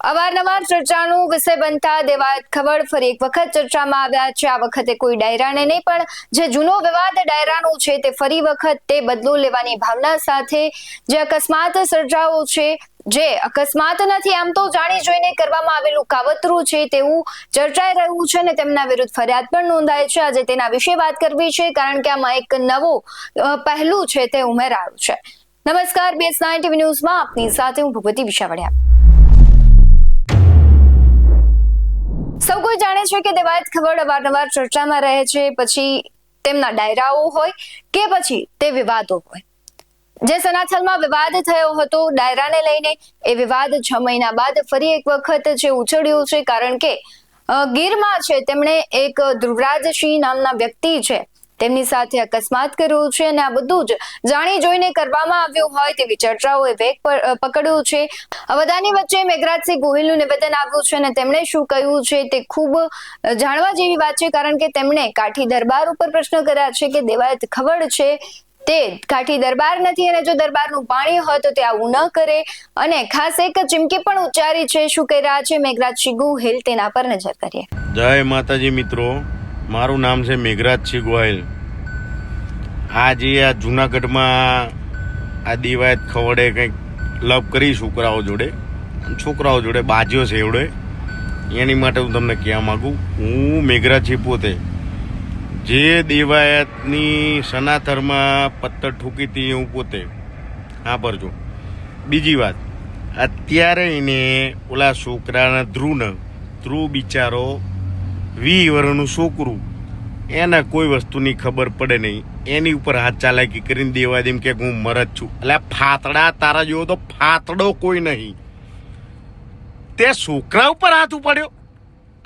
અવારનવાર ચર્ચાનો વિષય બનતા દેવાયત ખવડ ફરી એક વખત ચર્ચામાં આવ્યા છે। આ વખતે કોઈ ડાયરાને નહીં પણ જે જૂનો વિવાદ ડાયરાનો છે તે ફરી વખત તે બદલો લેવાની ભાવના સાથે જે અકસ્માત સર્જાયો છે, જે અકસ્માત નથી આમ તો જાણી જોઈને કરવામાં આવેલું કાવતરું છે તેવું ચર્ચાઈ રહ્યું છે અને તેમના વિરુદ્ધ ફરિયાદ પણ નોંધાઈ છે। આજે તેના વિશે વાત કરવી છે કારણ કે આમાં એક નવો પહેલું છે તે ઉમેરાયું છે। નમસ્કાર, BS9 TV ન્યૂઝમાં આપની સાથે હું ભૂપતિ વિશાવડિયા। સૌ કોઈ જાણે છે કે દેવાયત ખવડ અવારનવાર ચર્ચામાં રહે છે, પછી તેમના ડાયરાઓ હોય કે પછી તે વિવાદો હોય। જે સનાથલમાં વિવાદ થયો હતો ડાયરાને લઈને, એ વિવાદ 6 મહિના બાદ ફરી એક વખત જે ઉછળ્યો છે કારણ કે ગીરમાં છે તેમણે એક ધ્રુવરાજસિંહ નામના વ્યક્તિ છે તેમની સાથે અકસ્માત કર્યો છે અને આ બધું જ જાણી જોઈને કરવામાં આવ્યું હોય તેવી ચર્ચાઓએ વેગ પકડ્યો છે। આ બધાની વચ્ચે મેઘરાજસિંહ ગોહિલનું નિવેદન આવ્યું છે અને તેમણે શું કહ્યું છે તે ખૂબ જાણવા જેવી વાત છે કારણ કે તેમણે કાઠી દરબાર ઉપર પ્રશ્ન કર્યા છે કે દેવાયત ખવડ છે તે કાઠી દરબાર નથી અને જો દરબારનું પાણી હોય તો તે આવું ન કરે અને ખાસ એક ચીમકી પણ ઉચ્ચારી છે। શું કહી રહ્યા છે મેઘરાજસિંહ ગોહિલ તેના પર નજર કરીએ। જય માતાજી મિત્રો, મારું નામ છે મેઘરાજસિંહ ગોહિલ। આજે આ જુનાગઢમાં આ દેવાયત ખવડે કંઈક લવ કરી છોકરાઓ જોડે બાજ્યો છે એવડે, એની માટે હું તમને કહેવા માગું, હું મેઘરાજસિંહ પોતે જે દેવાયતની સનાથરમાં પથ્થર ઠોકી હતી હું પોતે હા પરજો। બીજી વાત, અત્યારે એને ઓલા છોકરાના ધ્રુવ બિચારો 20 વર્ષનું છોકરું, એને કોઈ વસ્તુની ખબર પડે નહીં, એની ઉપર હાથ ચાલાકી કરીને દેવા દેમ કે હું મરદ છું। એટલે ફાતડા તારા જેવો તો ફાતડો કોઈ નહીં, તે છોકરા ઉપર હાથ ઉપાડ્યો।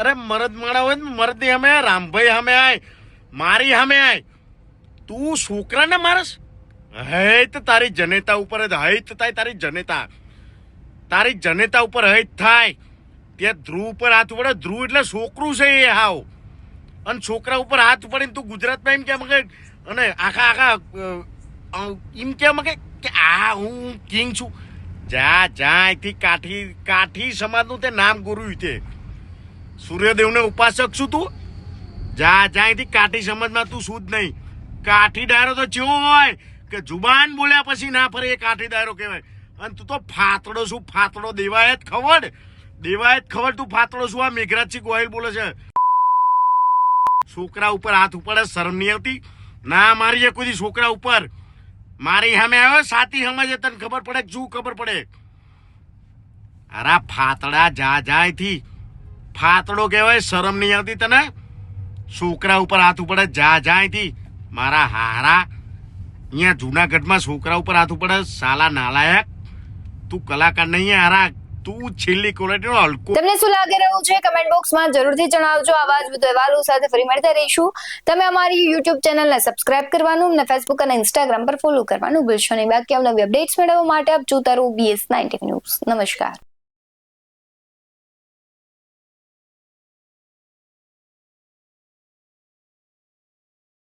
અરે મરદ માણા હોય ને મરદની સામે રામભાઈ સામે આય, મારી સામે આય, તું છોકરાને મારસ? હૈત તારી જનેતા ઉપર હૈત થાય, તારી જનેતા ઉપર હૈત થાય। તે ધ્રુવ ઉપર હાથ પડે, ધ્રુવ એટલે છોકરું છે એ હાવ, અને છોકરા ઉપર હાથ પડીને તું ગુજરાતમાં એમ કેમ કે અને આખા એમ કેમ કે આ હું કિંગ છું? જા અહીંથી કાઠી સમાજનું તે નામ ગુરુ તે સૂર્યદેવને ઉપાસક છું તું? જા અહીંથી કાઠી સમાજમાં તું શું જ નહીં। કાઠી ડાયરો તો જેવો હોય કે જુબાન બોલ્યા પછી ના ફરે, એ કાઠી ડાયરો કહેવાય। અને તું તો ફાતડો શું? ફાતડો દેવાયત ખવડ તું ફાતડો શું? આ મેઘરાજસિંહ ગોહિલ બોલે છે છોકરા ઉપર હાથ ઉપાડે, શરમ નહીં આવતી? ના મારીએ કોઈ છોકરા ઉપર, મારી સામે આવ્યો સાથી સમજે, તને ખબર પડે શું ખબર પડે? અરે ફાતડા જા અહીંથી, ફાતડો કહેવાય, શરમ નહીં આવતી તને? છોકરા ઉપર હાથ ઉપાડે, જા અહીંથી મારા હારા। અહીંયા જુનાગઢમાં છોકરા ઉપર હાથ ઉપાડે, સાલા નાલાયક, તું કલાકાર નહીં હારા, તું છેલ્લી ક્વોલિટીનો હલકો। તમને શું લાગી રહ્યું છે કમેન્ટ બોક્સમાં જરૂરથી જણાવજો। આવા જ બધો અહેવાલો સાથે ફરી મળતા રહીશું। તમે અમારી YouTube ચેનલને સબસ્ક્રાઇબ કરવાનું અને Facebook અને Instagram પર ફોલો કરવાનું ભૂલશો નહીં। બાકી નવી અપડેટ્સ મેળવવા માટે આપ જોતા રહો BS9 TV ન્યૂઝ। નમસ્કાર।